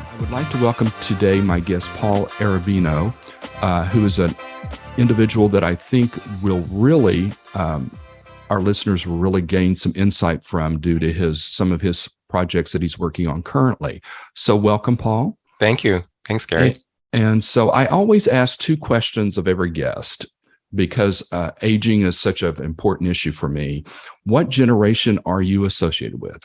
I would like to welcome today my guest, Paul Iarrbino, who is an individual that I think will really, our listeners will really gain some insight from due to some of his projects that he's working on currently. So welcome, Paul. Thank you. Thanks, Gary. And so I always ask two questions of every guest because aging is such an important issue for me. What generation are you associated with?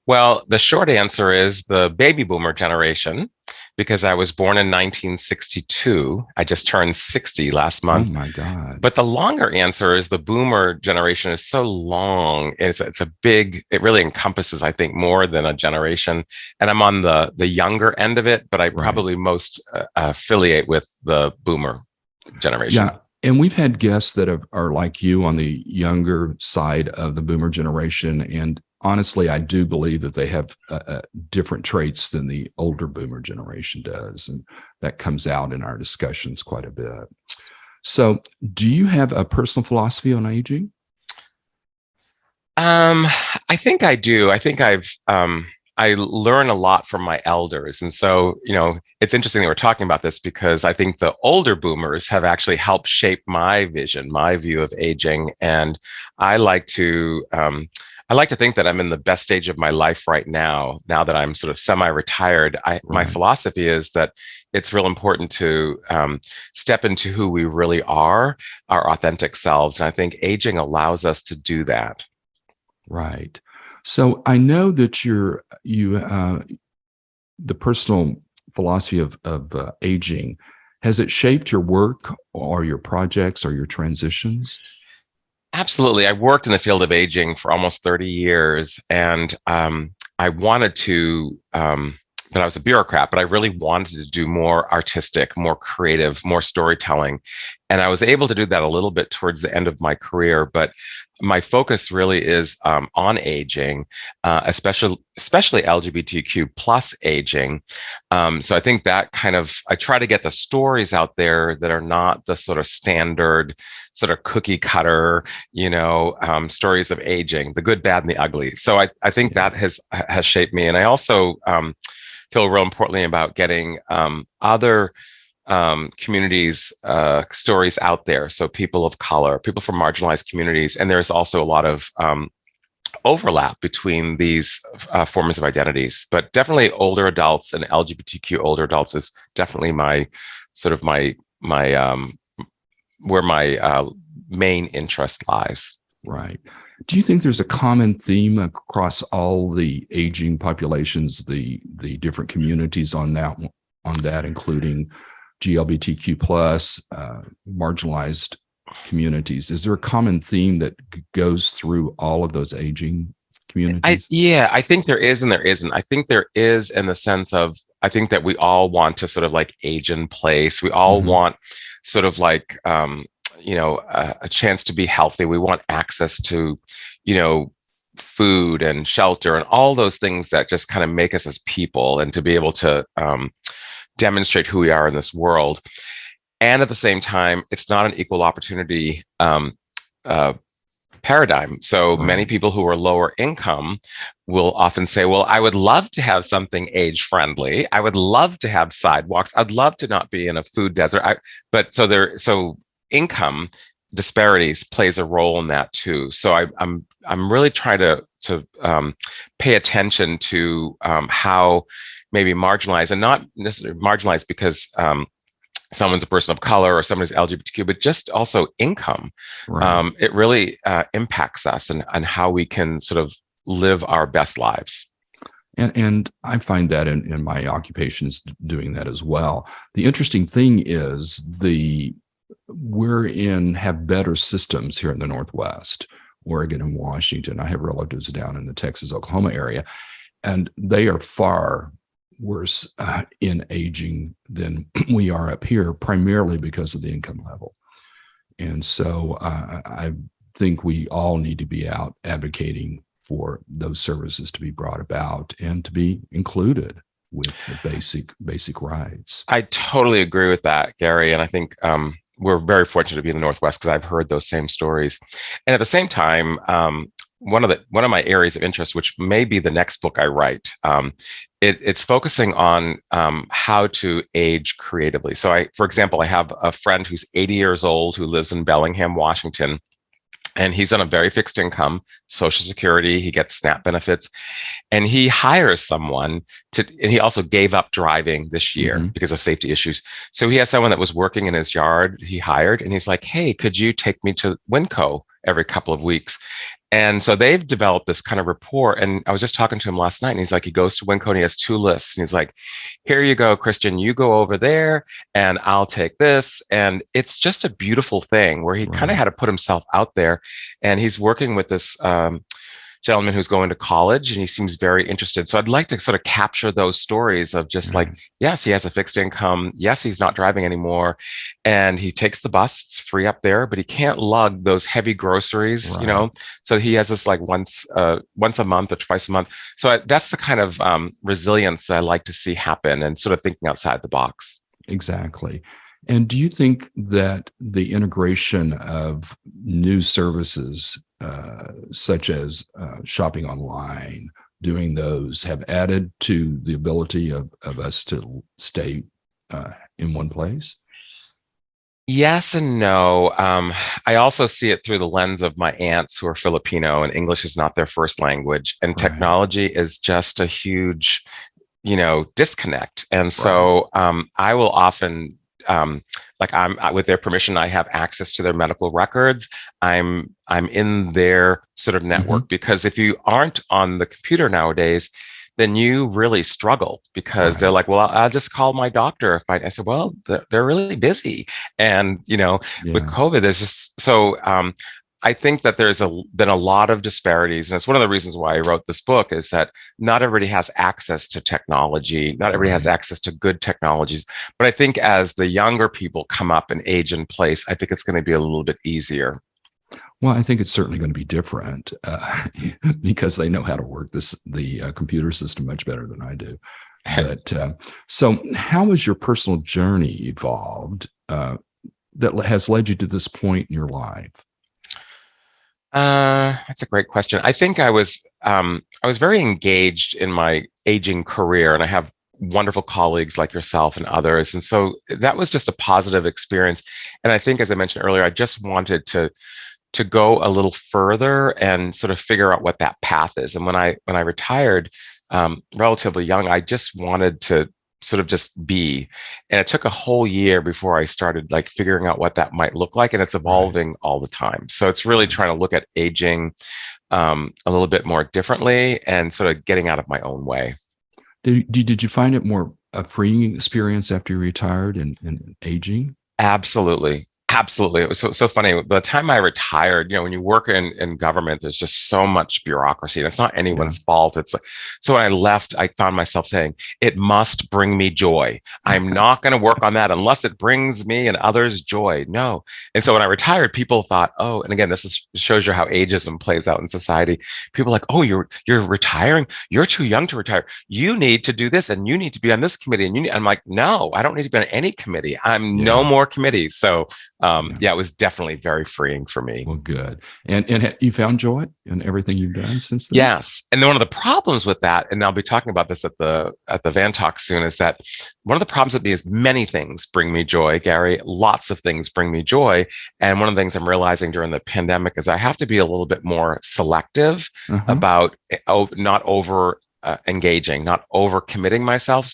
Well, the short answer is the baby boomer generation, because I was born in 1962. I just turned 60 last month. Oh my God. But the longer answer is the boomer generation is so long. It's a big, it really encompasses, I think, more than a generation. And I'm on the younger end of it, but I probably most affiliate with the boomer generation. Yeah. And we've had guests that are like you on the younger side of the boomer generation. And honestly, I do believe that they have different traits than the older boomer generation does. And that comes out in our discussions quite a bit. So do you have a personal philosophy on aging? I think I do. I think I learn a lot from my elders. And so, it's interesting that we're talking about this because I think the older boomers have actually helped shape my vision, my view of aging. And I like to think that I'm in the best stage of my life right now that I'm sort of semi-retired. My philosophy is that it's real important to step into who we really are, our authentic selves. And I think aging allows us to do that. Right. So I know that the personal philosophy of aging, has it shaped your work or your projects or your transitions? Absolutely. I worked in the field of aging for almost 30 years, and I wanted to, but I was a bureaucrat, but I really wanted to do more artistic, more creative, more storytelling. And I was able to do that a little bit towards the end of my career, but my focus really is on aging, especially LGBTQ plus aging. So I think that I try to get the stories out there that are not the sort of standard, sort of cookie cutter, stories of aging, the good, bad, and the ugly. So I think that has shaped me. And I also feel real importantly about getting other communities, stories out there. So people of color, people from marginalized communities. And there's also a lot of overlap between these forms of identities, but definitely older adults and LGBTQ older adults is definitely where my main interest lies. Right. Do you think there's a common theme across all the aging populations, the different communities on that, including GLBTQ plus, marginalized communities? Is there a common theme that goes through all of those aging communities? I think there is and there isn't. I think there is in the sense of, I think that we all want to sort of like age in place. We all want sort of like, a chance to be healthy. We want access to, food and shelter and all those things that just kind of make us as people, and to be able to demonstrate who we are in this world. And at the same time, it's not an equal opportunity paradigm. So many people who are lower income will often say, well, I would love to have something age friendly. I would love to have sidewalks. I'd love to not be in a food desert. So income disparities plays a role in that too. So I'm really trying to pay attention to how maybe marginalized, and not necessarily marginalized because someone's a person of color or someone's LGBTQ, but just also income. Right. It really impacts us and how we can sort of live our best lives. And I find that in my occupations doing that as well. The interesting thing is have better systems here in the Northwest, Oregon and Washington. I have relatives down in the Texas, Oklahoma area, and they are far worse in aging than we are up here, primarily because of the income level. And so I think we all need to be out advocating for those services to be brought about and to be included with the basic rights. I totally agree with that, Gary. And I think we're very fortunate to be in the Northwest because I've heard those same stories. And at the same time, one of my areas of interest, which may be the next book I write, it's focusing on how to age creatively. So for example, I have a friend who's 80 years old who lives in Bellingham, Washington, and he's on a very fixed income, Social Security. He gets SNAP benefits, and he hires someone and he also gave up driving this year because of safety issues. So he has someone that was working in his yard, he hired, and he's like, hey, could you take me to Winco every couple of weeks? And so they've developed this kind of rapport. And I was just talking to him last night, and he's like, he goes to Winco and he has 2 lists. And he's like, here you go, Christian, you go over there and I'll take this. And it's just a beautiful thing where he kind of had to put himself out there. And he's working with this gentleman who's going to college, and he seems very interested. So I'd like to sort of capture those stories of just like, yes, he has a fixed income. Yes, he's not driving anymore. And he takes the bus, it's free up there, but he can't lug those heavy groceries, you know? So he has this like once a month or twice a month. So that's the kind of resilience that I like to see happen, and sort of thinking outside the box. Exactly. And do you think that the integration of new services, such as shopping online, doing those, have added to the ability of us to stay in one place? Yes and no. I also see it through the lens of my aunts who are Filipino, and English is not their first language, and technology is just a huge, disconnect. And so I will often, with their permission, I have access to their medical records. I'm in their sort of network, because if you aren't on the computer nowadays, then you really struggle, because they're like, well, I'll just call my doctor if I said, well, they're really busy. And, with COVID, there's just so, I think that there's been a lot of disparities. And it's one of the reasons why I wrote this book, is that not everybody has access to technology. Not everybody has access to good technologies. But I think as the younger people come up and age in place, I think it's going to be a little bit easier. Well, I think it's certainly going to be different because they know how to work the computer system much better than I do. But so how has your personal journey evolved that has led you to this point in your life? That's a great question. I think I was very engaged in my aging career, and I have wonderful colleagues like yourself and others. And so that was just a positive experience. And I think, as I mentioned earlier, I just wanted to go a little further and sort of figure out what that path is. And when I retired, relatively young, I just wanted to sort of just be. And it took a whole year before I started like figuring out what that might look like. And it's evolving all the time. So it's really trying to look at aging a little bit more differently, and sort of getting out of my own way. Did you find it more a freeing experience after you retired and aging? Absolutely. Absolutely. It was so funny. By the time I retired, when you work in government, there's just so much bureaucracy, and it's not anyone's fault. It's like, so when I left, I found myself saying, it must bring me joy. I'm not going to work on that unless it brings me and others joy. No. And so when I retired, people thought, oh, and again, shows you how ageism plays out in society. People are like, oh, you're retiring. You're too young to retire. You need to do this, and you need to be on this committee. And I'm like, no, I don't need to be on any committee. I'm no more committees. So it was definitely very freeing for me. Well, good. And you found joy in everything you've done since then? Yes. And then one of the problems with that, and I'll be talking about this at the Van Talk soon, is that one of the problems with me is many things bring me joy, Gary. Lots of things bring me joy. And one of the things I'm realizing during the pandemic is I have to be a little bit more selective about not over engaging, not over committing myself,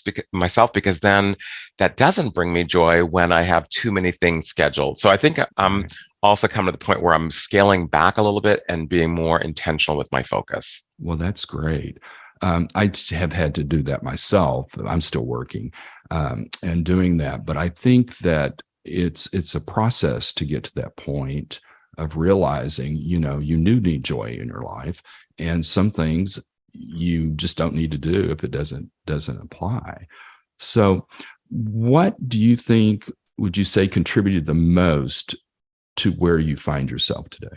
because then that doesn't bring me joy when I have too many things scheduled. So I think I'm also coming to the point where I'm scaling back a little bit and being more intentional with my focus. Well, that's great. I have had to do that myself. I'm still working and doing that, but I think that it's a process to get to that point of realizing, you do need joy in your life, and some things you just don't need to do if it doesn't apply. So what do you think, would you say, contributed the most to where you find yourself today?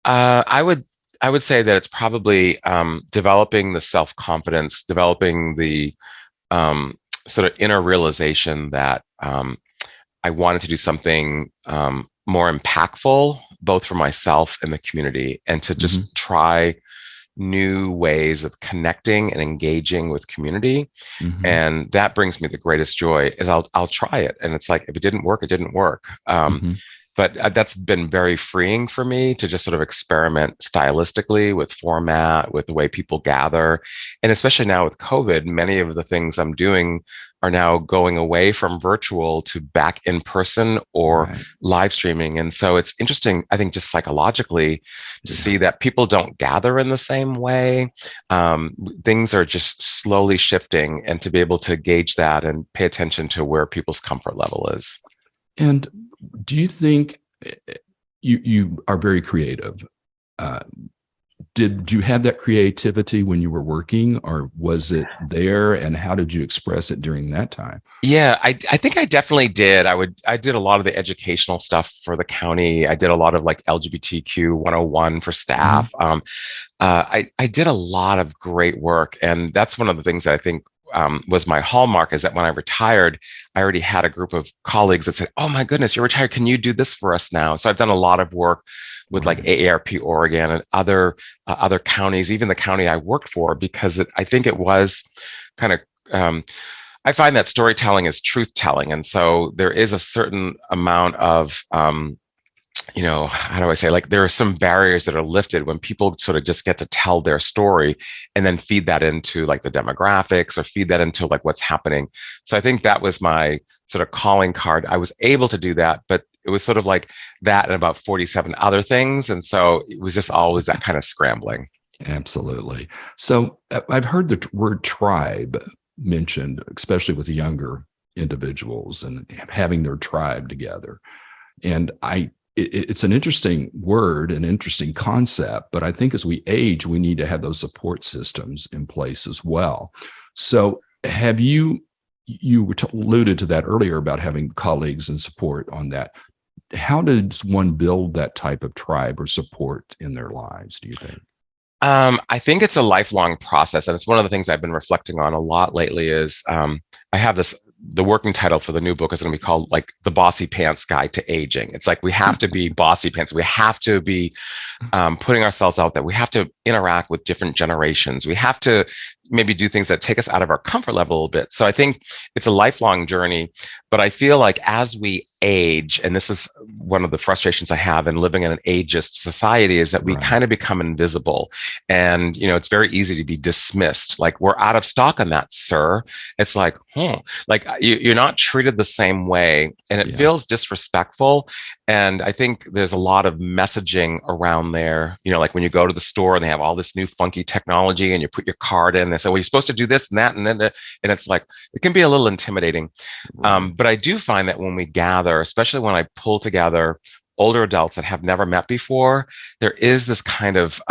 I would say that it's probably developing the self-confidence, developing the sort of inner realization that I wanted to do something more impactful, both for myself and the community, and to just try new ways of connecting and engaging with community. Mm-hmm. And that brings me the greatest joy is I'll try it. And it's like, if it didn't work, it didn't work. Mm-hmm. But that's been very freeing for me to just sort of experiment stylistically with format, with the way people gather. And especially now with COVID, many of the things I'm doing are now going away from virtual to back in person or Right. live streaming. And so it's interesting, I think, just psychologically to see that people don't gather in the same way. Things are just slowly shifting, and to be able to gauge that and pay attention to where people's comfort level is. And do you think you are very creative? Uh, did you have that creativity when you were working, or was it there? And how did you express it during that time? Yeah, I think I definitely did. I did a lot of the educational stuff for the county. I did a lot of like LGBTQ 101 for Mm-hmm. staff. I did a lot of great work, and that's one of the things that I think was my hallmark, is that when I retired, I already had a group of colleagues that said, "Oh my goodness, you're retired. Can you do this for us now?" So I've done a lot of work with like Right. AARP Oregon and other counties, even the county I worked for, because I think it was kind of. I find that storytelling is truth telling, and so there is a certain amount of how do I say, like, there are some barriers that are lifted when people sort of just get to tell their story and then feed that into like the demographics or feed that into like what's happening. So I think that was my sort of calling card. I was able to do that, but it was sort of like that and about 47 other things. And so it was just always that kind of scrambling. Absolutely. So I've heard the word tribe mentioned, especially with the younger individuals and having their tribe together. And it's an interesting word, an interesting concept, but I think as we age, we need to have those support systems in place as well. So have you alluded to that earlier about having colleagues and support on that. How does one build that type of tribe or support in their lives, do you think? I think it's a lifelong process, and it's one of the things I've been reflecting on a lot lately. Is I have this. The working title for the new book is going to be called like The Bossy Pants Guide to Aging. It's like we have to be bossy pants. We have to be putting ourselves out there. We have to interact with different generations. We have to maybe do things that take us out of our comfort level a little bit. So I think it's a lifelong journey, but I feel like as we age, and this is one of the frustrations I have in living in an ageist society, is that we Right. kind of become invisible. And, it's very easy to be dismissed. Like, we're out of stock on that, sir. It's like, like you're not treated the same way, and it Yeah. feels disrespectful. And I think there's a lot of messaging around there, like when you go to the store and they have all this new funky technology and you put your card in, they say, well, you're supposed to do this and that. And then, and it's like, it can be a little intimidating. Right. But I do find that when we gather, especially when I pull together older adults that have never met before, there is this kind of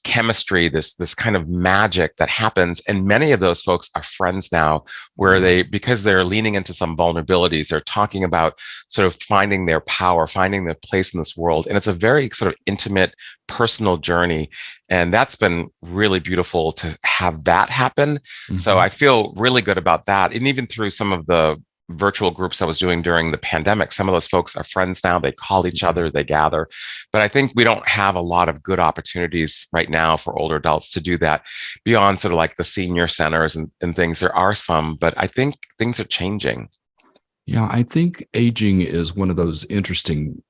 chemistry, this kind of magic that happens. And many of those folks are friends now, where because they're leaning into some vulnerabilities, they're talking about sort of finding their power, finding their place in this world. And it's a very sort of intimate, personal journey. And that's been really beautiful to have that happen. So Mm-hmm. I feel really good about that. And even through some of the virtual groups I was doing during the pandemic, some of those folks are friends now. They call each Yeah. other, they gather. But I think we don't have a lot of good opportunities right now for older adults to do that beyond sort of like the senior centers and things. There are some, but I think things are changing. Yeah, I think aging is one of those interesting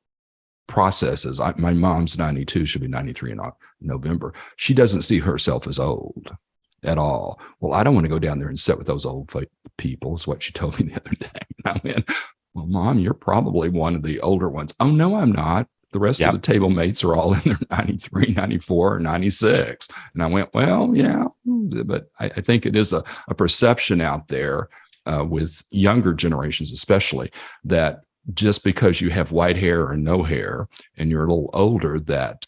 processes. My mom's 92, she'll be 93 in November. She doesn't see herself as old at all. Well, I don't want to go down there and sit with those old people, is what she told me the other day. And I went, well, Mom, you're probably one of the older ones. Oh, no, I'm not. The rest of Yep. the table mates are all in their 93, 94, or 96. And I went, well, yeah, but I think it is a perception out there with younger generations, especially, that just because you have white hair or no hair and you're a little older, that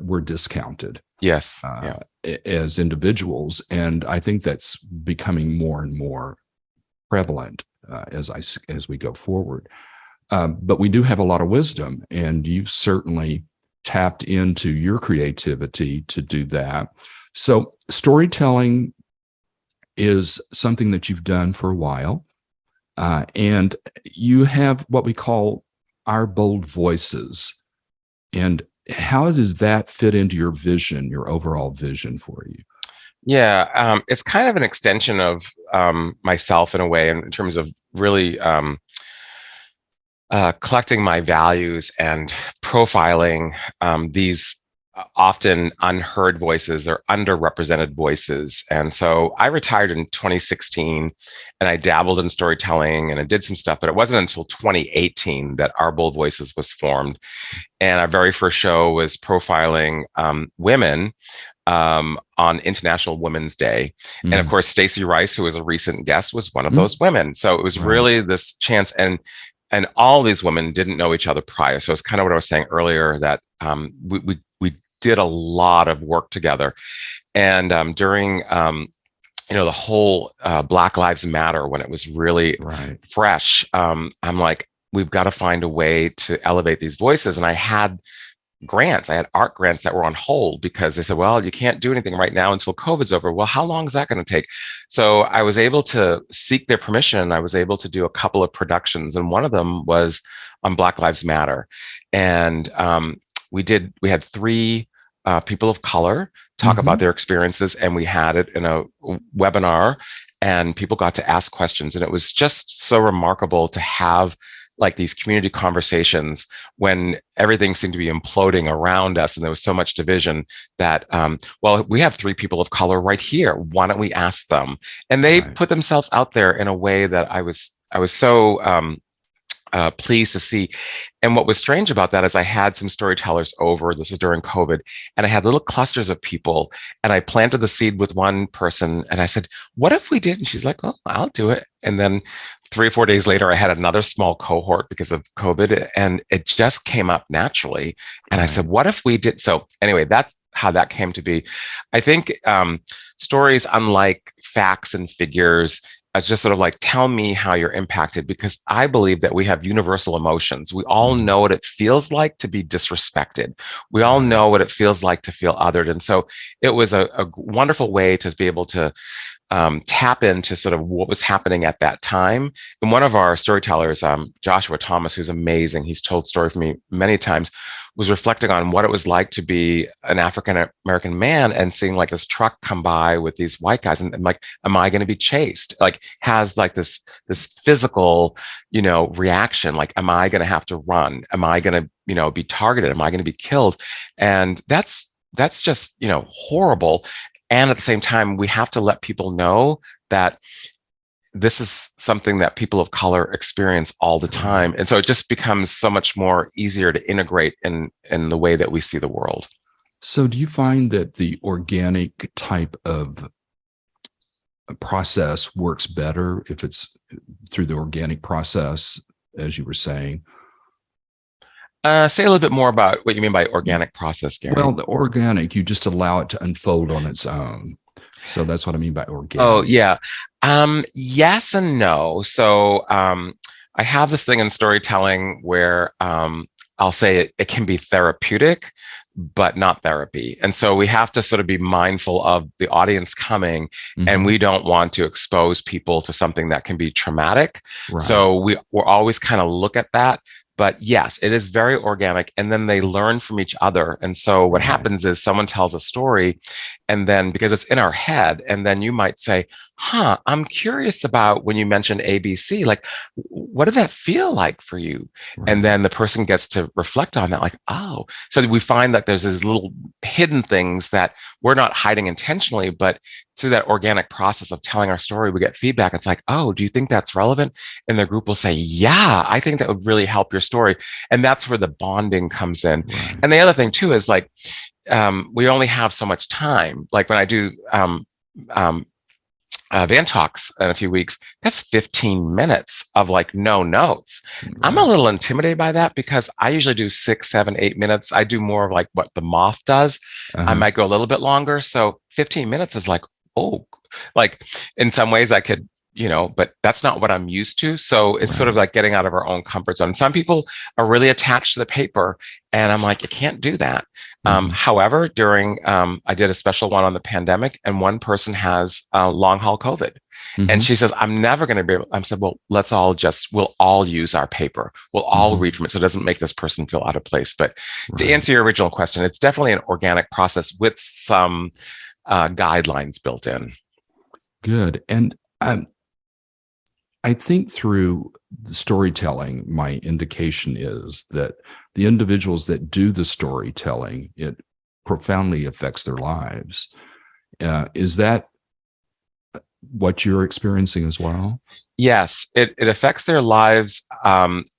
we're discounted Yes. Yeah. as individuals. And I think that's becoming more and more prevalent as we go forward. But we do have a lot of wisdom, and you've certainly tapped into your creativity to do that. So storytelling is something that you've done for a while. And you have what we call our bold voices. And how does that fit into your vision, your overall vision for you? Yeah, it's kind of an extension of myself in a way, in terms of really collecting my values and profiling these often unheard voices or underrepresented voices. And so I retired in 2016 and I dabbled in storytelling and I did some stuff, but it wasn't until 2018 that Our Bold Voices was formed. And our very first show was profiling women on International Women's Day. And of course, Stacey Rice, who was a recent guest, was one of those women. So it was really this chance. And all these women didn't know each other prior. So it's kind of what I was saying earlier, that we did a lot of work together. And during the whole Black Lives Matter, when it was really fresh, I'm like, we've got to find a way to elevate these voices. And I had art grants that were on hold because they said, well, you can't do anything right now until COVID's over. Well, how long is that going to take? So I was able to seek their permission. I was able to do a couple of productions, and one of them was on Black Lives Matter. And we had three people of color talk about their experiences, and we had it in a webinar, and people got to ask questions. And it was just so remarkable to have like these community conversations when everything seemed to be imploding around us and there was so much division that, well, we have three people of color right here. Why don't we ask them? And they put themselves out there in a way that I was so pleased to see. And what was strange about that is I had some storytellers over, this is during COVID, and I had little clusters of people, and I planted the seed with one person and I said, what if we did? And she's like, oh, I'll do it. And then 3 or 4 days later, I had another small cohort because of COVID, and it just came up naturally. And I said, what if we did? So anyway, that's how that came to be. I think stories, unlike facts and figures, just sort of like, tell me how you're impacted, because I believe that we have universal emotions. We all know what it feels like to be disrespected. We all know what it feels like to feel othered. And so it was a wonderful way to be able to tap into sort of what was happening at that time. And one of our storytellers, Joshua Thomas, who's amazing, he's told story for me many times, was reflecting on what it was like to be an African American man and seeing like this truck come by with these white guys, and like, am I going to be chased? Like, has like this physical, reaction. Like, am I going to have to run? Am I going to, be targeted? Am I going to be killed? And that's just, horrible. And at the same time, we have to let people know that this is something that people of color experience all the time. And so it just becomes so much more easier to integrate in the way that we see the world. So do you find that the organic type of process works better if it's through the organic process, as you were saying? Say a little bit more about what you mean by organic process, Gary. Well, the organic, you just allow it to unfold on its own. So that's what I mean by organic. Oh, yeah. Yes and no. So I have this thing in storytelling where I'll say it can be therapeutic, but not therapy. And so we have to sort of be mindful of the audience coming, and we don't want to expose people to something that can be traumatic. So we're always kind of look at that. But yes, it is very organic, and then they learn from each other. And so what happens is someone tells a story, and then because it's in our head, and then you might say, I'm curious about when you mentioned ABC, like, what does that feel like for you? And then the person gets to reflect on that, like, oh, so we find that there's these little hidden things that we're not hiding intentionally, but through that organic process of telling our story, we get feedback. It's like, oh, do you think that's relevant? And the group will say, yeah, I think that would really help your story. And that's where the bonding comes in. And the other thing too is like, we only have so much time. Like when I do Van Talks in a few weeks, that's 15 minutes of like no notes. I'm a little intimidated by that because I usually do 6, 7, 8 minutes. I do more of like what the moth does. I might go a little bit longer. So 15 minutes is like, oh, like in some ways I could but that's not what I'm used to. So it's sort of Right. like getting out of our own comfort zone. Some people are really attached to the paper, and I'm like, you can't do that. Mhm. However, during I did a special one on the pandemic, and one person has long haul COVID, and Mhm. she says, I'm never going to be able. I said, well, we'll all use our paper. We'll all Mhm. read from it, so it doesn't make this person feel out of place. But to Right. answer your original question, it's definitely an organic process with some guidelines built in. Good. And I think through the storytelling, my indication is that the individuals that do the storytelling, it profoundly affects their lives. Is that what you're experiencing as well? Yes, it affects their lives,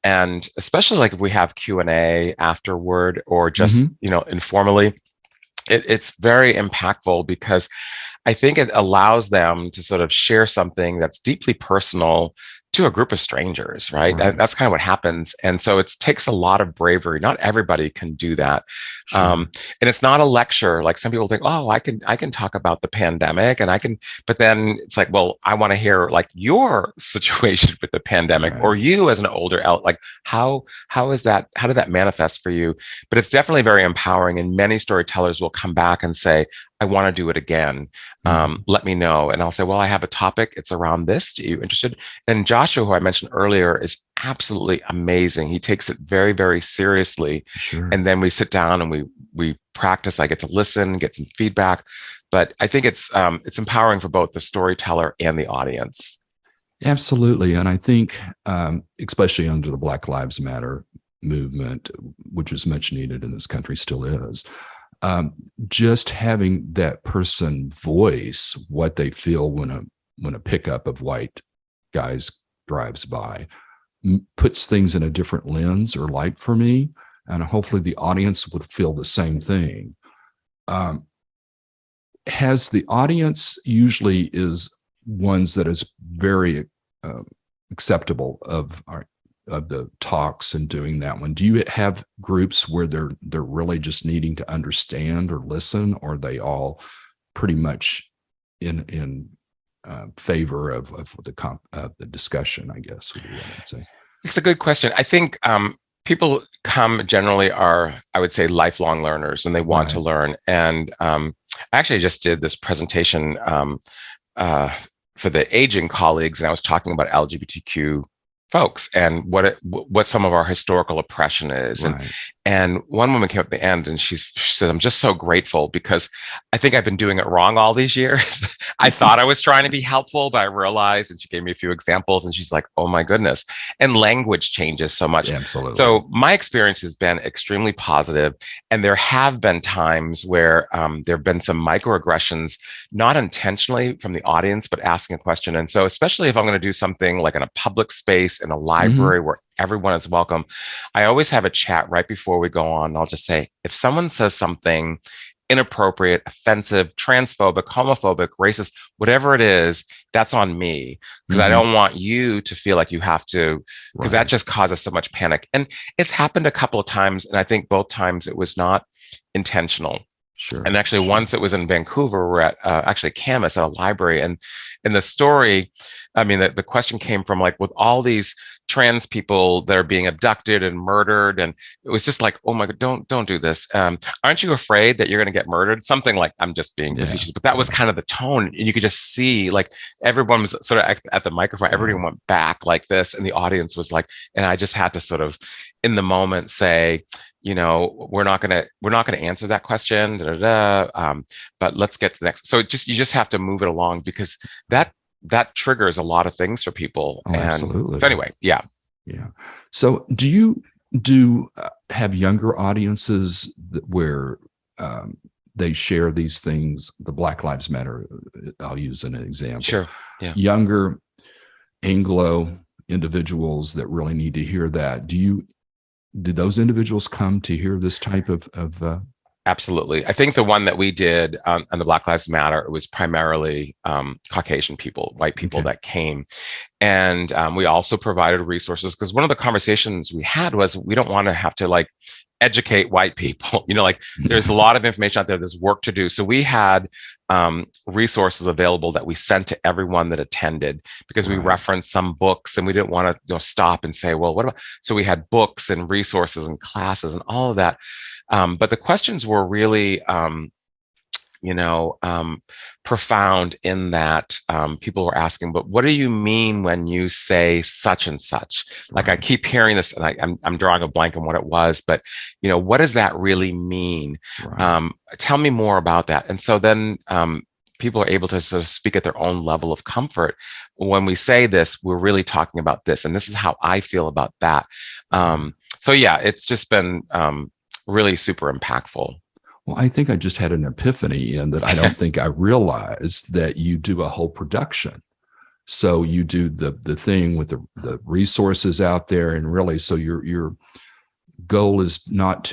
and especially like if we have Q&A afterward or just Hmm. informally, it's very impactful because I think it allows them to sort of share something that's deeply personal to a group of strangers, right? Right. That's kind of what happens. And so it takes a lot of bravery. Not everybody can do that. Sure. And it's not a lecture. Like some people think, oh, I can talk about the pandemic and I can, but then it's like, well, I want to hear like your situation with the pandemic Right. or you as an older like how is that, how did that manifest for you? But it's definitely very empowering. And many storytellers will come back and say, I want to do it again. Hmm. Let me know. And I'll say, well, I have a topic. It's around this. Are you interested? And Joshua, who I mentioned earlier, is absolutely amazing. He takes it very, very seriously. Sure. And then we sit down and we practice. I get to listen, get some feedback. But I think it's empowering for both the storyteller and the audience. Absolutely. And I think, especially under the Black Lives Matter movement, which was much needed in this country, still is, just having that person voice what they feel when a pickup of white guys drives by puts things in a different lens or light for me. And hopefully the audience would feel the same thing. Um, has the audience usually is ones that is very uh, acceptable of the talks and doing that one. Do you have groups where they're really just needing to understand or listen, or are they all pretty much in favor of the discussion? I guess would be what I'd say. It's a good question. I think people come generally are, I would say, lifelong learners and they want to Right. learn. And I actually just did this presentation uh, for the aging colleagues, and I was talking about LGBTQ folks and what some of our historical oppression is. Right. And one woman came up at the end and she said, I'm just so grateful because I think I've been doing it wrong all these years. I thought I was trying to be helpful, but I realized, and she gave me a few examples and she's like, oh my goodness. And language changes so much. Absolutely. So my experience has been extremely positive, and there have been times where there have been some microaggressions, not intentionally from the audience, but asking a question. And so especially if I'm going to do something like in a public space, in a Hmm. library where everyone is welcome, I always have a chat right before we go on. I'll just say, if someone says something inappropriate, offensive, transphobic, homophobic, racist, whatever it is, that's on me because I Hmm. don't want you to feel like you have to, because that Right. just causes so much panic. And it's happened a couple of times. And I think both times it was not intentional. And Sure. actually, Sure. once it was in Vancouver, we're at actually Camas at a library, and in the story, I mean, the question came from like with all these trans people that are being abducted and murdered, and it was just like, oh my god, don't do this. Aren't you afraid that you're going to get murdered? Something like, I'm just being Yeah. facetious, but that was Yeah. kind of the tone, and you could just see like everyone was sort of at the microphone, everyone Wow. went back like this, and the audience was like, and I just had to sort of in the moment say, we're not gonna answer that question, but let's get to the next. So you just have to move it along because that triggers a lot of things for people. Oh, And so absolutely. anyway, yeah, Yeah. So, do you do have younger audiences where they share these things? The Black Lives Matter. I'll use an example. sure, yeah. Younger Anglo individuals that really need to hear that. Do those individuals come to hear this type of Absolutely. I think the one that we did on the Black Lives Matter, it was primarily Caucasian people, white people okay. that came. And we also provided resources because one of the conversations we had was we don't want to have to like educate white people. Like there's a lot of information out there. There's work to do. So we had resources available that we sent to everyone that attended, because we referenced some books, and we didn't want to stop and say, well, what about? So we had books and resources and classes and all of that. But the questions were really profound in that people were asking, but what do you mean when you say such and such? Like I keep hearing this, and I'm drawing a blank on what it was, but what does that really mean? Tell me more about that. And so then people are able to sort of speak at their own level of comfort. When we say this, we're really talking about this, and this is how I feel about that. So yeah, it's just been really super impactful. Well, I think I just had an epiphany in that I don't think I realized that you do a whole production. So you do the thing with the resources out there, and really, so your goal is not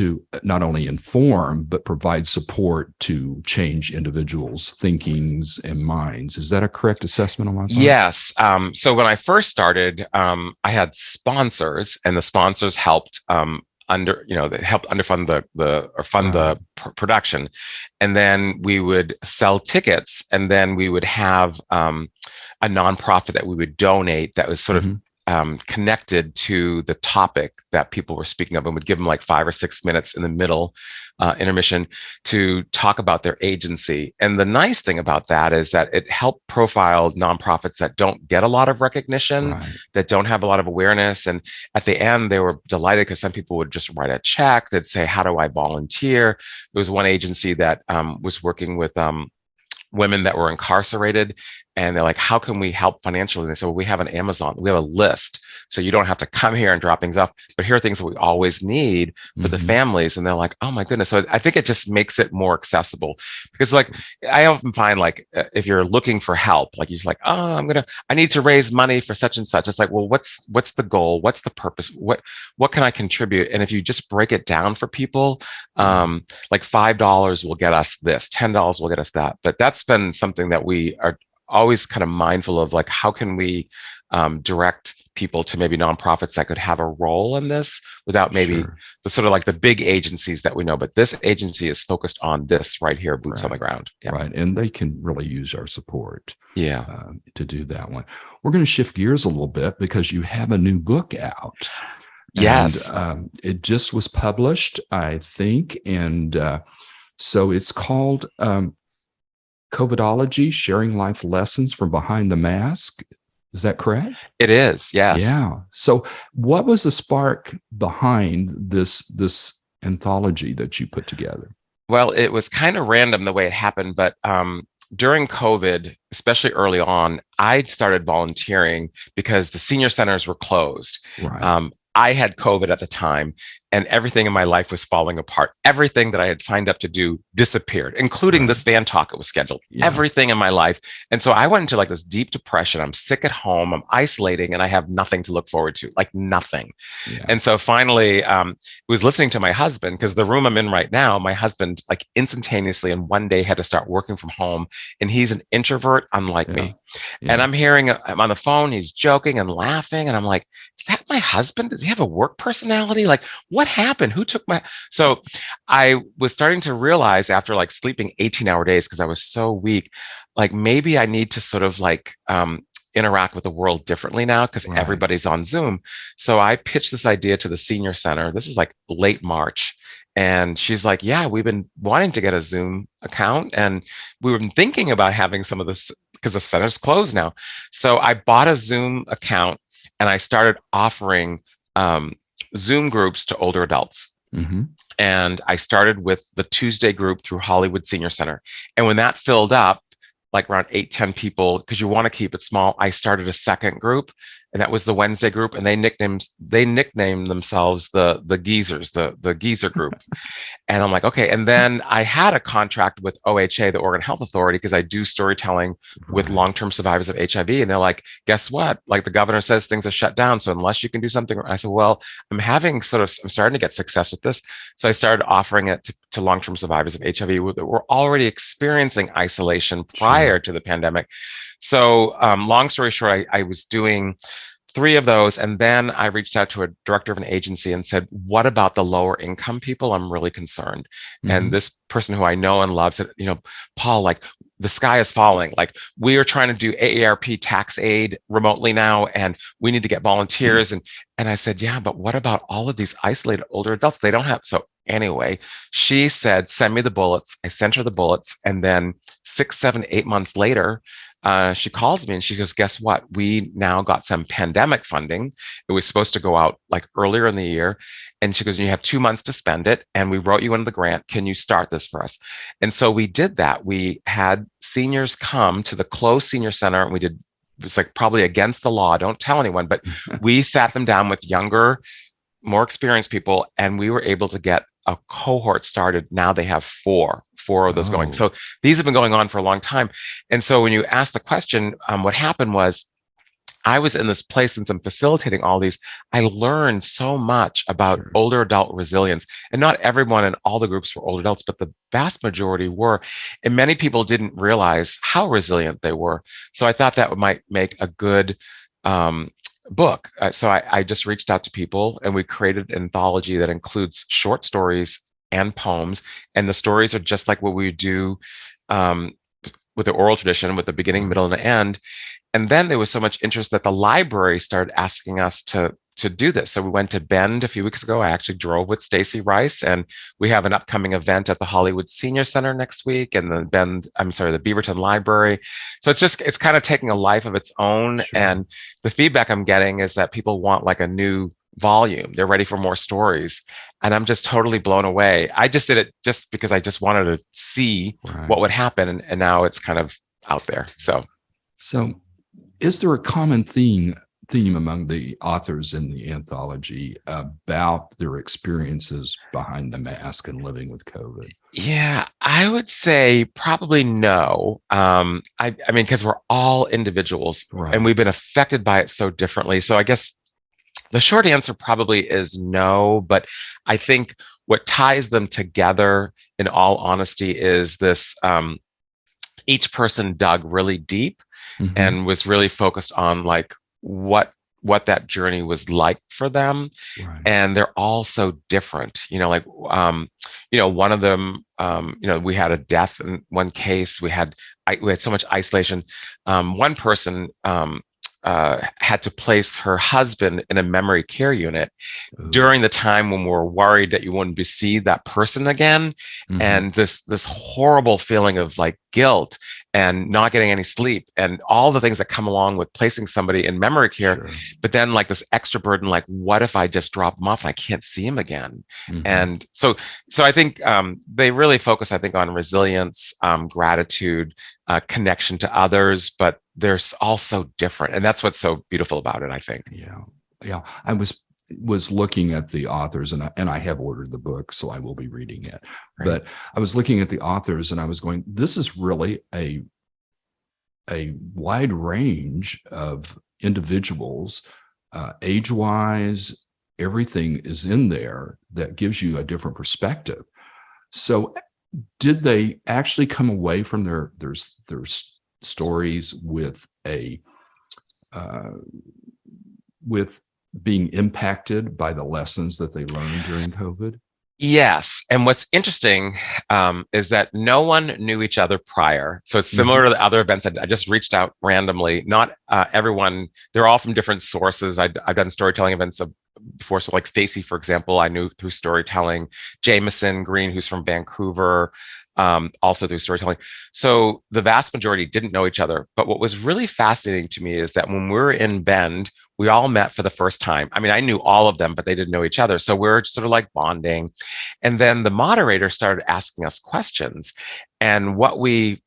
only inform, but provide support to change individuals' thinkings and minds. Is that a correct assessment on my part? Yes. So when I first started, I had sponsors, and the sponsors helped they helped underfund the production. And then we would sell tickets, and then we would have a nonprofit that we would donate that was sort of connected to the topic that people were speaking of, and would give them like 5 or 6 minutes in the middle intermission to talk about their agency. And the nice thing about that is that it helped profile nonprofits that don't get a lot of recognition, that don't have a lot of awareness. And at the end, they were delighted, because some people would just write a check. They'd say, how do I volunteer? There was one agency that was working with women that were incarcerated, and they're like, how can we help financially? And they said, well, we have an Amazon, we have a list, so you don't have to come here and drop things off, but here are things that we always need for the families. And they're like, oh my goodness. So I think it just makes it more accessible, because like I often find, like if you're looking for help, like you're just like, oh, I need to raise money for such and such. It's like, well, what's the goal? What's the purpose? What can I contribute? And if you just break it down for people, like $5 will get us this, $10 will get us that. But that's been something that we are always kind of mindful of, like, how can we direct people to maybe nonprofits that could have a role in this without maybe the sort of like the big agencies that we know, but this agency is focused on this right here, boots on the ground. Right. And they can really use our support to do that one. We're going to shift gears a little bit, because you have a new book out. Yes. And it just was published, I think. And so it's called COVIDOLOGY, Sharing Life Lessons from Behind the Mask. Is that correct? It is, yes. Yeah. So what was the spark behind this anthology that you put together? Well, it was kind of random the way it happened, but during COVID, especially early on, I started volunteering because the senior centers were closed. I had COVID at the time, and everything in my life was falling apart. Everything that I had signed up to do disappeared, including this van talk that was scheduled. Everything in my life. And so I went into like this deep depression. I'm sick at home, I'm isolating, and I have nothing to look forward to, like nothing. And so finally, was listening to my husband, because the room I'm in right now, my husband like instantaneously in one day had to start working from home, and he's an introvert unlike me. And I'm hearing him on the phone, he's joking and laughing, and I'm like, is that my husband? Does he have a work personality? Like, what happened? Who took my... So I was starting to realize, after like sleeping 18-hour days, because I was so weak, like maybe I need to sort of like interact with the world differently now, because everybody's on Zoom. So I pitched this idea to the senior center. This is like late March. And she's like, yeah, we've been wanting to get a Zoom account, and we were thinking about having some of this, because the center's closed now. So I bought a Zoom account, and I started offering Zoom groups to older adults. And I started with the Tuesday group through Hollywood Senior Center. And when that filled up, like around 8-10 people, because you want to keep it small, I started a second group, and that was the Wednesday group, and they nicknamed themselves the Geezers, the Geezer group. And I'm like, okay. And then I had a contract with OHA, the Oregon Health Authority, because I do storytelling with long-term survivors of HIV. And they're like, guess what? Like the governor says things are shut down, so unless you can do something. I said, well, I'm starting to get success with this. So I started offering it to long-term survivors of HIV that were already experiencing isolation prior to the pandemic. So long story short, I was doing 3 of those. And then I reached out to a director of an agency and said, what about the lower income people? I'm really concerned. And this person who I know and love said, Paul, like, the sky is falling. Like, we are trying to do AARP tax aid remotely now, and we need to get volunteers. And I said, yeah, but what about all of these isolated older adults? They don't have. So anyway, she said, send me the bullets. I sent her the bullets. And then 6, 7, 8 months later, she calls me and she goes, guess what? We now got some pandemic funding. It was supposed to go out like earlier in the year. And she goes, you have 2 months to spend it. And we wrote you into the grant. Can you start this for us? And so we did that. We had seniors come to the closed senior center, and it was like probably against the law. Don't tell anyone, but we sat them down with younger, more experienced people, and we were able to get a cohort started. Now they have four of those going. So these have been going on for a long time. And so when you ask the question, what happened was, I was in this place, since I'm facilitating all these, I learned so much about older adult resilience. And not everyone in all the groups were older adults, but the vast majority were. And many people didn't realize how resilient they were. So I thought that might make a good book. So I just reached out to people, and we created an anthology that includes short stories and poems. And the stories are just like what we do with the oral tradition, with the beginning, middle, and the end. And then there was so much interest that the library started asking us to do this. So we went to Bend a few weeks ago. I actually drove with Stacy Rice, and we have an upcoming event at the Hollywood Senior Center next week, and the Beaverton Library. So it's kind of taking a life of its own. Sure. And the feedback I'm getting is that people want like a new volume. They're ready for more stories. And I'm just totally blown away. I just did it just because I just wanted to see what would happen. And now it's kind of out there. So is there a common theme among the authors in the anthology about their experiences behind the mask and living with COVID? Yeah, I would say probably no. I mean, because we're all individuals, and we've been affected by it so differently. So I guess the short answer probably is no, but I think what ties them together, in all honesty, is this, each person dug really deep and was really focused on like what that journey was like for them. And they're all so different, like, one of them, we had a death in one case. We had so much isolation. One person, had to place her husband in a memory care unit during the time when we're worried that you wouldn't see that person again. And this horrible feeling of like guilt and not getting any sleep and all the things that come along with placing somebody in memory care. But then like this extra burden, like, what if I just drop him off and I can't see him again? And so I think they really focus, I think, on resilience, gratitude, connection to others, but they're all so different. And that's what's so beautiful about it, I think. Yeah. I was looking at the authors, and I have ordered the book, so I will be reading it. But I was looking at the authors, and I was going, this is really a wide range of individuals, age-wise. Everything is in there that gives you a different perspective. So did they actually come away from their stories with with being impacted by the lessons that they learned during COVID? Yes. And what's interesting is that no one knew each other prior. So it's similar to the other events. I just reached out randomly. Not everyone, they're all from different sources. I've done storytelling events before. So like Stacy, for example, I knew through storytelling. Jameson Green, who's from Vancouver, also through storytelling. So the vast majority didn't know each other. But what was really fascinating to me is that when we were in Bend, we all met for the first time. I mean, I knew all of them, but they didn't know each other. So we were sort of like bonding. And then the moderator started asking us questions. And what we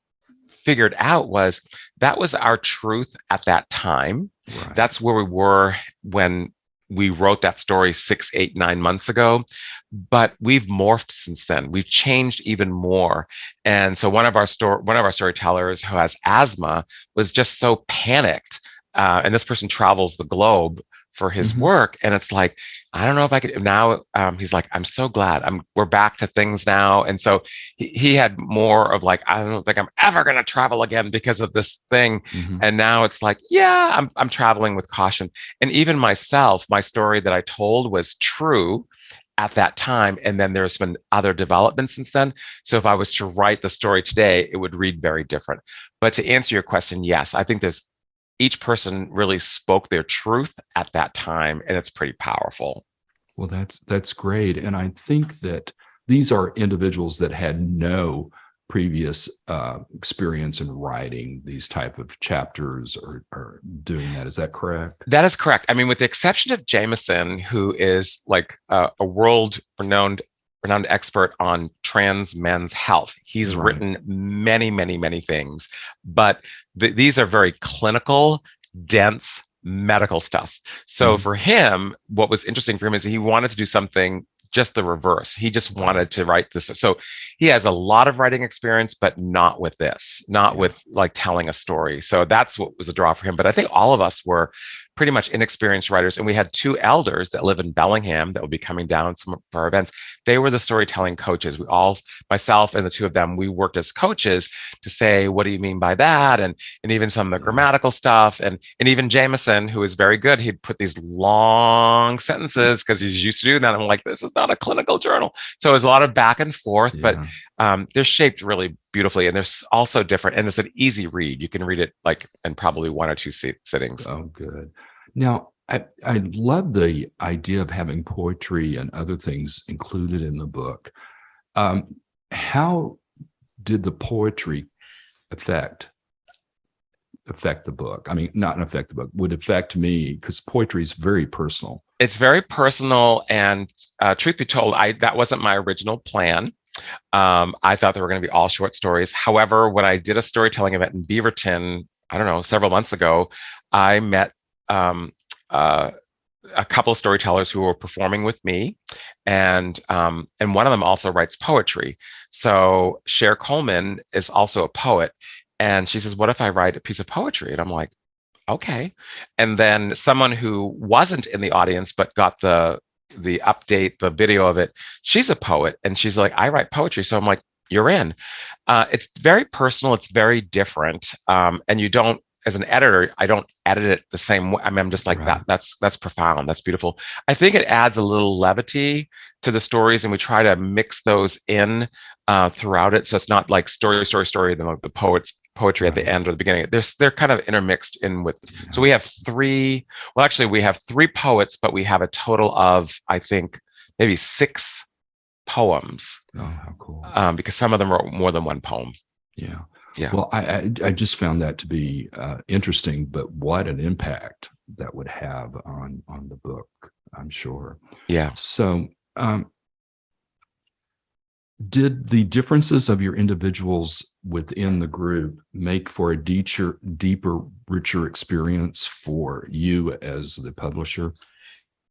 figured out was that was our truth at that time. That's where we were when we wrote that story 6, 8, 9 months ago, but we've morphed since then. We've changed even more. And so one of our storytellers who has asthma was just so panicked. And this person travels the globe for his Mm-hmm. work. And it's like, I don't know if I could now. He's like, I'm so glad we're back to things now. And so he had more of like, I don't think I'm ever going to travel again because of this thing. Mm-hmm. And now it's like, yeah, I'm traveling with caution. And even myself, my story that I told was true at that time. And then there's been other developments since then. So if I was to write the story today, it would read very different. But to answer your question, yes, I think there's each person really spoke their truth at that time, and it's pretty powerful. Well, that's great. And I think that these are individuals that had no previous experience in writing these type of chapters or doing that. Is that correct? That is correct. I mean, with the exception of Jameson, who is like a renowned expert on trans men's health. He's Right. written many, many, many things, but these are very clinical, dense medical stuff. So for him, what was interesting for him is he wanted to do something just the reverse. He just wanted to write this. So he has a lot of writing experience, but not with this, not with like telling a story. So that's what was a draw for him. But I think all of us were pretty much inexperienced writers. And we had two elders that live in Bellingham that will be coming down some of our events. They were the storytelling coaches. We all, myself and the two of them, we worked as coaches to say, what do you mean by that? And even some of the grammatical stuff. And even Jameson, who is very good, he'd put these long sentences because he's used to doing that. I'm like, this is not a clinical journal. So it was a lot of back and forth, but they're shaped really beautifully, and they're also different, and it's an easy read. You can read it like in probably one or two sittings. Oh, good. Now, I love the idea of having poetry and other things included in the book. How did the poetry affect the book? I mean, not affect the book, would affect me, because poetry is very personal. It's very personal, and truth be told, that wasn't my original plan. I thought they were going to be all short stories. However, when I did a storytelling event in Beaverton, I don't know, several months ago, I met a couple of storytellers who were performing with me, and one of them also writes poetry. So Cher Coleman is also a poet, and she says, "What if I write a piece of poetry?" And I'm like, "Okay." And then someone who wasn't in the audience but got the update, the video of it, she's a poet, and she's like, "I write poetry." So I'm like, "You're in." It's very personal. It's very different, and you don't. As an editor, I don't edit it the same way. I mean, I'm just like that. That's profound. That's beautiful. I think it adds a little levity to the stories, and we try to mix those in throughout it. So it's not like story, then like the poetry at the end or the beginning. They're kind of intermixed in with. So we have three. Well, actually, we have three poets, but we have a total of, I think, maybe 6 poems. Oh, how cool! Because some of them wrote more than one poem. Yeah. Yeah. Well, I just found that to be interesting, but what an impact that would have on the book, I'm sure. Yeah. So, did the differences of your individuals within the group make for a deeper, richer experience for you as the publisher?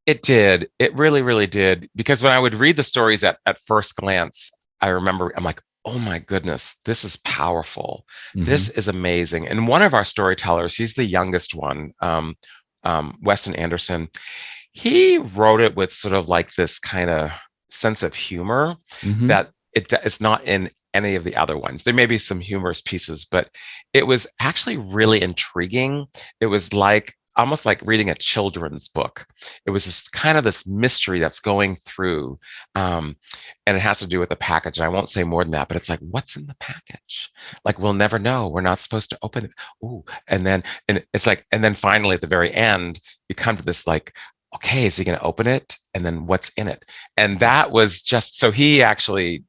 It did. It really, really did. Because when I would read the stories at first glance, I remember I'm like, oh my goodness, this is powerful. This is amazing. And one of our storytellers, he's the youngest one, Weston Anderson. He wrote it with sort of like this kind of sense of humor that it's not in any of the other ones. There may be some humorous pieces, but it was actually really intriguing. It was like almost like reading a children's book. It was this kind of this mystery that's going through, and it has to do with the package. And I won't say more than that, but it's like, what's in the package? Like, we'll never know. We're not supposed to open it. Ooh, and it's like, and then finally at the very end, you come to this like, okay, is he going to open it? And then what's in it? And that was just so he actually.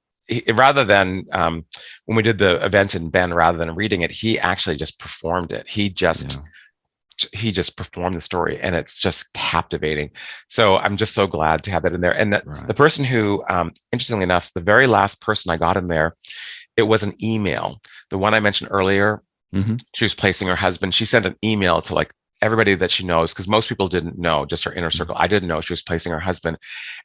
Rather than when we did the event in Bend, rather than reading it, he actually just performed it. He just performed the story, and it's just captivating. So I'm just so glad to have that in there. And the person who, interestingly enough, the very last person I got in there, it was an email. The one I mentioned earlier, she was placing her husband. She sent an email to like everybody that she knows, because most people didn't know, just her inner circle. I didn't know she was placing her husband.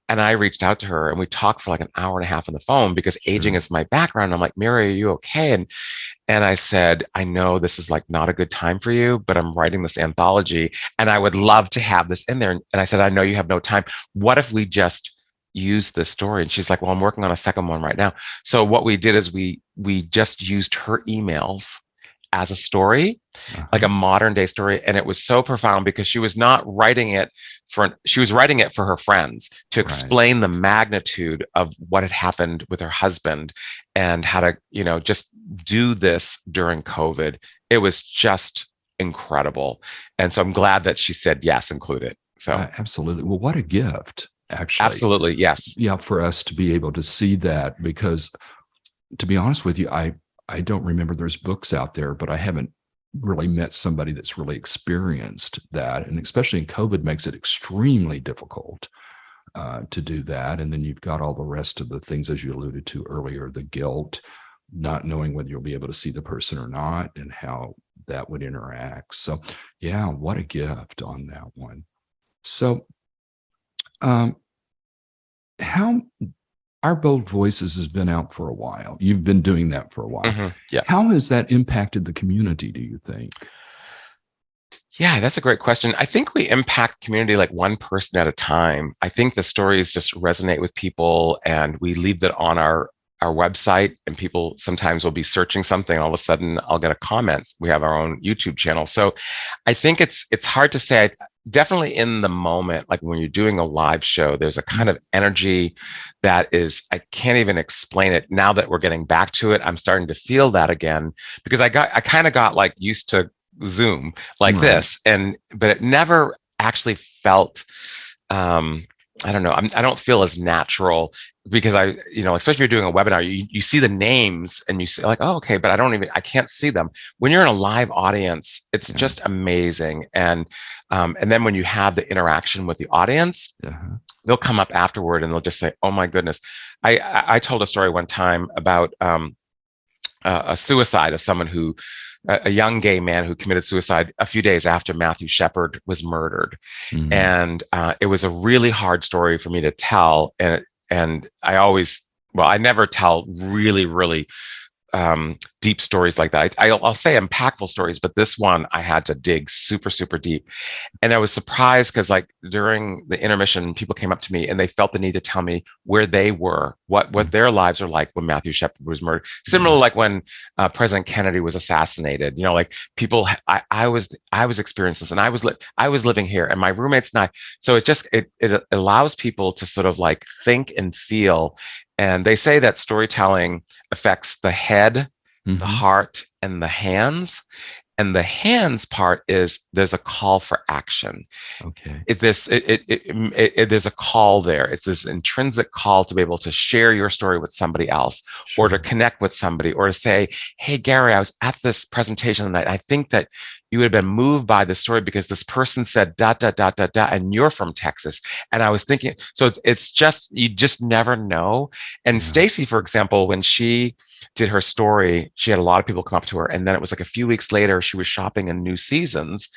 And I reached out to her and we talked for like an hour and a half on the phone because aging is my background. I'm like, Mary, are you okay? And I said, I know this is like not a good time for you, but I'm writing this anthology and I would love to have this in there. And I said, I know you have no time. What if we just use this story? And she's like, well, I'm working on a second one right now. So what we did is we just used her emails as a story, like a modern day story. And it was so profound because she was not writing it she was writing it for her friends to explain the magnitude of what had happened with her husband and how to, just do this during COVID. It was just incredible. And so I'm glad that she said, yes, include it. So absolutely. Well, what a gift, actually. Absolutely. Yes. Yeah. For us to be able to see that, because to be honest with you, I don't remember there's books out there, but I haven't really met somebody that's really experienced that. And especially in COVID makes it extremely difficult to do that. And then you've got all the rest of the things, as you alluded to earlier, the guilt, not knowing whether you'll be able to see the person or not and how that would interact. So yeah, what a gift on that one. So how Our Bold Voices has been out for a while. You've been doing that for a while. Yeah. How has that impacted the community, do you think? Yeah, that's a great question. I think we impact community like one person at a time. I think the stories just resonate with people and we leave that on our website, and people sometimes will be searching something. All of a sudden I'll get a comment. We have our own YouTube channel. So I think it's hard to say. Definitely in the moment, like when you're doing a live show, there's a kind of energy that is, I can't even explain it. Now that we're getting back to it, I'm starting to feel that again, because I kind of got like used to Zoom like this, but it never actually felt, I don't know. I don't feel as natural because especially if you're doing a webinar, you see the names and you say like, oh, okay, but I can't see them. When you're in a live audience, it's just amazing. And then when you have the interaction with the audience, they'll come up afterward and they'll just say, oh my goodness. I told a story one time about a suicide of someone a young gay man who committed suicide a few days after Matthew Shepard was murdered. And it was a really hard story for me to tell. And I never tell really, really deep stories like that. I'll say impactful stories, but this one I had to dig super, super deep. And I was surprised because like during the intermission, people came up to me and they felt the need to tell me where they were, what their lives are like when Matthew Shepard was murdered. Similar like when President Kennedy was assassinated, like people, I was experiencing this and I was living here and my roommates and I, so it allows people to sort of like think and feel. And they say that storytelling affects the head, the heart, and the hands. And the hands part is there's a call for action. Okay. There's a call there. It's this intrinsic call to be able to share your story with somebody else, or to connect with somebody, or to say, hey, Gary, I was at this presentation tonight. I think that you would have been moved by the story because this person said dot, dot, dot, dot, dot, and you're from Texas. And I was thinking, so it's just, you just never know. And Stacy, for example, when she did her story, she had a lot of people come up to her. And then it was like a few weeks later, she was shopping in New Seasons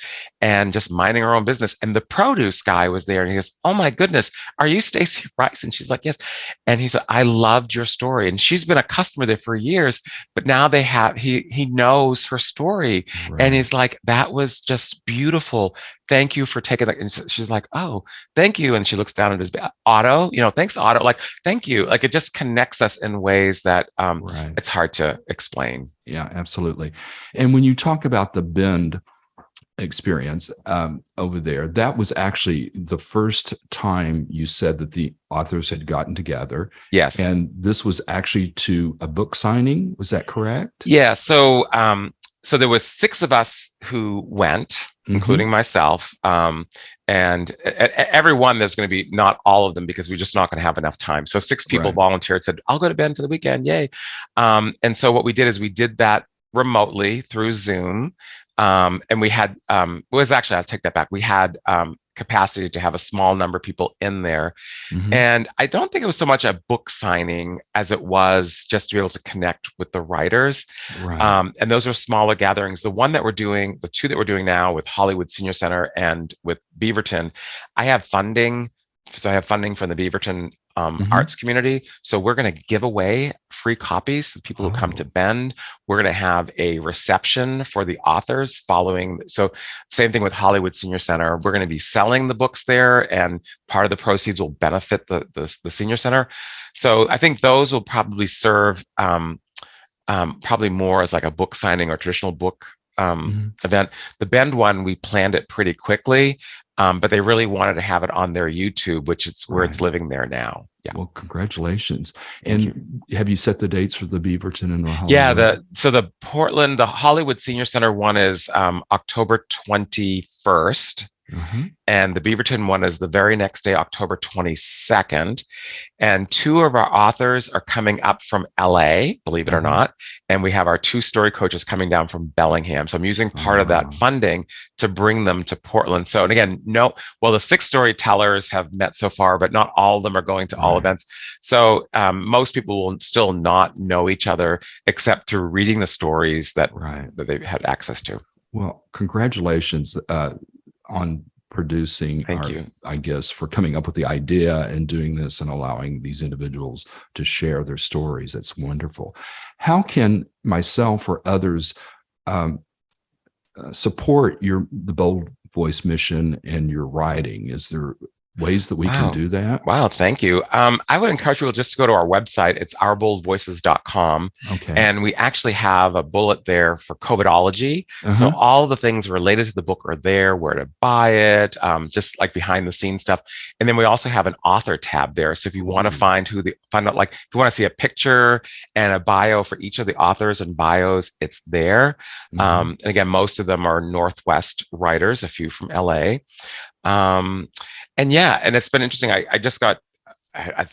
and just minding her own business. And the produce guy was there and he goes, oh my goodness, are you Stacy Rice? And she's like, yes. And he said, I loved your story. And she's been a customer there for years, but now he knows her story. And he's like, that was just beautiful. Thank you for taking that. And she's like, oh, thank you. And she looks down at his Otto, thanks, Otto. Like, thank you. Like, it just connects us in ways that it's hard to explain. Yeah, absolutely. And when you talk about the Bend experience over there, that was actually the first time you said that the authors had gotten together. Yes. And this was actually to a book signing. Was that correct? Yeah. So, so there was 6 of us who went, including myself. And everyone, there's going to be not all of them because we're just not going to have enough time. So 6 people volunteered, said, I'll go to Bend for the weekend. Yay. And so what we did is we did that remotely through Zoom. And we had, I'll take that back. We had capacity to have a small number of people in there. Mhm. And I don't think it was so much a book signing as it was just to be able to connect with the writers. Right. And those are smaller gatherings. The two that we're doing now with Hollywood Senior Center and with Beaverton, I have funding. So I have funding from the Beaverton Mhm. arts community. So we're going to give away free copies to people who come to Oh, Bend. We're going to have a reception for the authors following. So same thing with Hollywood Senior Center. We're going to be selling the books there, and part of the proceeds will benefit the senior center. So I think those will probably serve probably more as like a book signing or traditional book mhm. event. The Bend one, we planned it pretty quickly, but they really wanted to have it on their YouTube, which is where it's Right. living there now. Yeah, Well, congratulations. thank you. And have you set the dates for the Beaverton and the Yeah, Hollywood? the Hollywood Senior Center one is October 21st. Uh-huh. And the Beaverton one is the very next day, October 22nd. And two of our authors are coming up from LA, believe it or Uh-huh. not. And we have our two story coaches coming down from Bellingham. So I'm using Oh, part of that wow. funding to bring them to Portland. So, and again, the six storytellers have met so far, but not all of them are going to all Right. events. So most people will still not know each other except through reading the stories Right. that they've had access to. Well, congratulations on producing Thank our, you. I guess, for coming up with the idea and doing this and allowing these individuals to share their stories. That's wonderful. How can myself or others um, support the Bold Voice mission and your writing? Is there ways that we can Wow. do that? Wow, thank you. I would encourage people just to go to our website. It's ourboldvoices.com. Okay. And we actually have a bullet there for COVIDOLOgy. So Uh-huh. all the things related to the book are there, where to buy it, just like behind the scenes stuff. And then we also have an author tab there. So if you want to Ooh. find out, like if you want to see a picture and a bio for each of the authors and bios, it's there. Mhm. And again, most of them are Northwest writers, a few from LA. Um, and yeah, and it's been interesting. I just got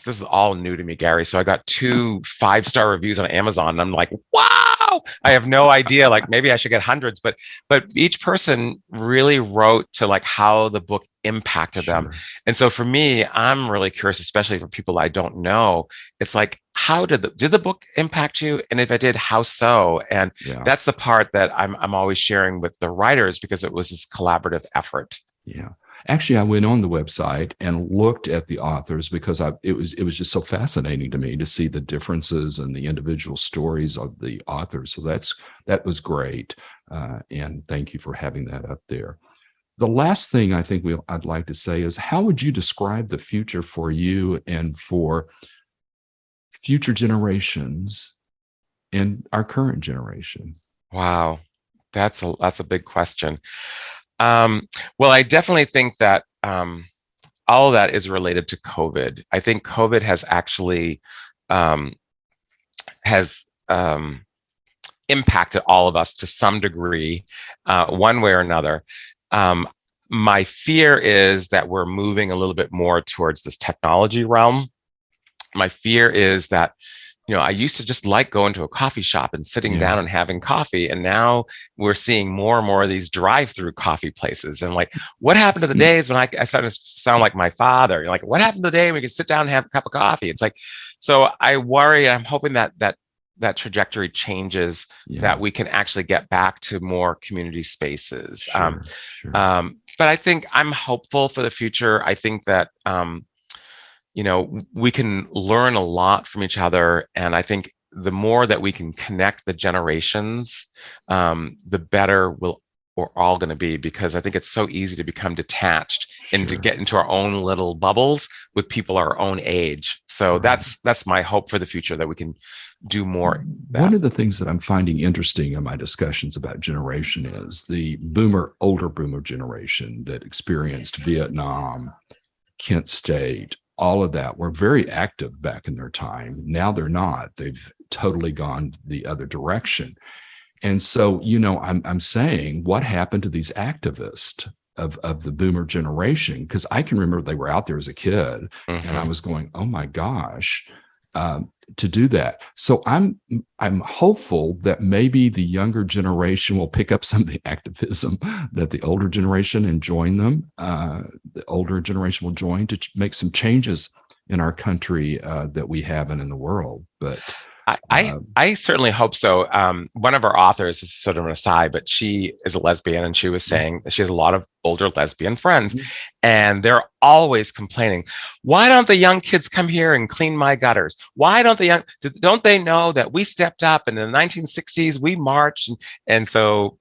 this is all new to me, Gary. So I got 2 5-star reviews on Amazon, and I'm like, wow! I have no idea. Like maybe I should get hundreds, but each person really wrote to like how the book impacted them. Sure. And so for me, I'm really curious, especially for people I don't know. It's like, how did the book impact you? And if it did, how so? And Yeah. that's the part that I'm always sharing with the writers because it was this collaborative effort. Yeah. Actually, I went on the website and looked at the authors because it was just so fascinating to me to see the differences and the individual stories of the authors. So that was great, and thank you for having that up there. The last thing I think I'd like to say is, how would you describe the future for you and for future generations and our current generation? Wow, that's a big question. Um, well, I definitely think that all of that is related to COVID. I think COVID has actually um, has impacted all of us to some degree, one way or another. Um, my fear is that we're moving a little bit more towards this technology realm. My fear is that I used to just like going to a coffee shop and sitting Yeah. down and having coffee. And now we're seeing more and more of these drive-through coffee places. And like, what happened to the days when I started to sound like my father? Like, what happened to the day when we could sit down and have a cup of coffee? It's like, so I worry. I'm hoping that trajectory changes, Yeah. that we can actually get back to more community spaces. Sure. Sure. But I think I'm hopeful for the future. I think that we can learn a lot from each other. And I think the more that we can connect the generations, the better we're all going to be, because I think it's so easy to become detached and to Sure. get into our own little bubbles with people our own age. So Right. that's my hope for the future, that we can do more. One of the things that I'm finding interesting in my discussions about generation is the older boomer generation that experienced Vietnam, Kent State, all of that were very active back in their time. Now they're not. They've totally gone the other direction. And so, I'm saying, what happened to these activists of the boomer generation? Because I can remember they were out there as a kid, and I Mhm. was going, oh my gosh, to do that. So I'm hopeful that maybe the younger generation will pick up some of the activism that the older generation and join them. The older generation will join to make some changes in our country that we haven't in the world. But I certainly hope so. One of our authors, this is sort of an aside, but she is a lesbian, and she was saying that she has a lot of older lesbian friends, and they're always complaining, why don't the young kids come here and clean my gutters? Why don't don't they know that we stepped up and in the 1960s we marched? And so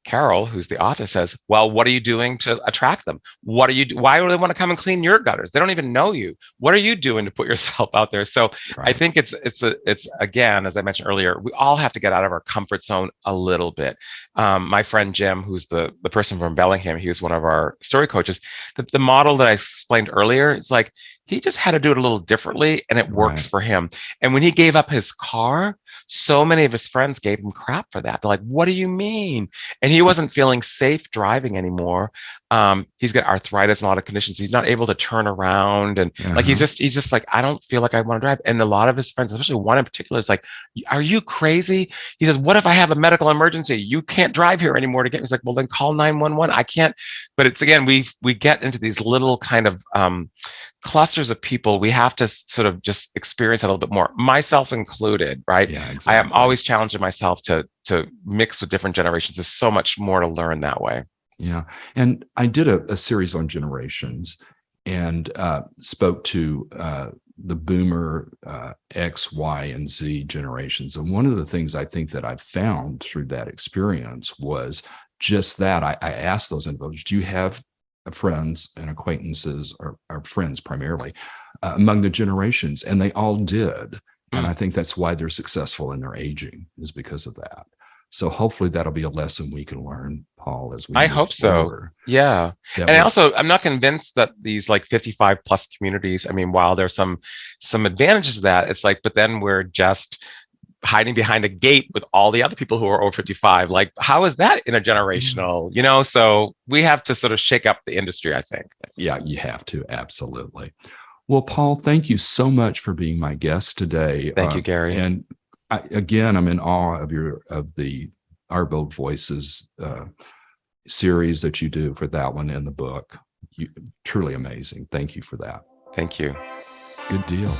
Carol, who's the author, says, well, what are you doing to attract them? Why do they want to come and clean your gutters? They don't even know you. What are you doing to put yourself out there? So I think it's again, as I mentioned earlier, we all have to get out of our comfort zone a little bit. My friend Jim, who's the person from Bellingham, he was one of our story coaches. The model that I explained earlier, it's like he just had to do it a little differently, and it works for him. And when he gave up his car, so many of his friends gave him crap for that. They're like, what do you mean? And he wasn't feeling safe driving anymore. He's got arthritis and a lot of conditions. He's not able to turn around. And like, he's just like, I don't feel like I want to drive. And a lot of his friends, especially one in particular, is like, are you crazy? He says, what if I have a medical emergency? You can't drive here anymore to get me. He's like, well, then call 911. I can't. But it's, again, we get into these little kind of clusters of people. We have to sort of just experience it a little bit more, myself included, right? Yeah, exactly. I am always challenging myself to mix with different generations. There's so much more to learn that way. Yeah. And I did a series on generations and spoke to the boomer X, Y, and Z generations. And one of the things I think that I found through that experience was just that. I asked those individuals, do you have friends and acquaintances, or friends primarily, among the generations? And they all did. And I think that's why they're successful in their aging, is because of that. So hopefully that'll be a lesson we can learn, Paul, as we I hope so. Yeah. And I'm not convinced that these like 55 plus communities, I mean, while there's some advantages to that, it's like, but then we're just hiding behind a gate with all the other people who are over 55. Like, how is that intergenerational? You know, so we have to sort of shake up the industry, I think. Yeah, you have to. Absolutely. Well, Paul, thank you so much for being my guest today. Thank you, Gary. And again, I'm in awe of the Our Bold Voices series that you do for that one and the book. Truly amazing. Thank you for that. Thank you. Good deal.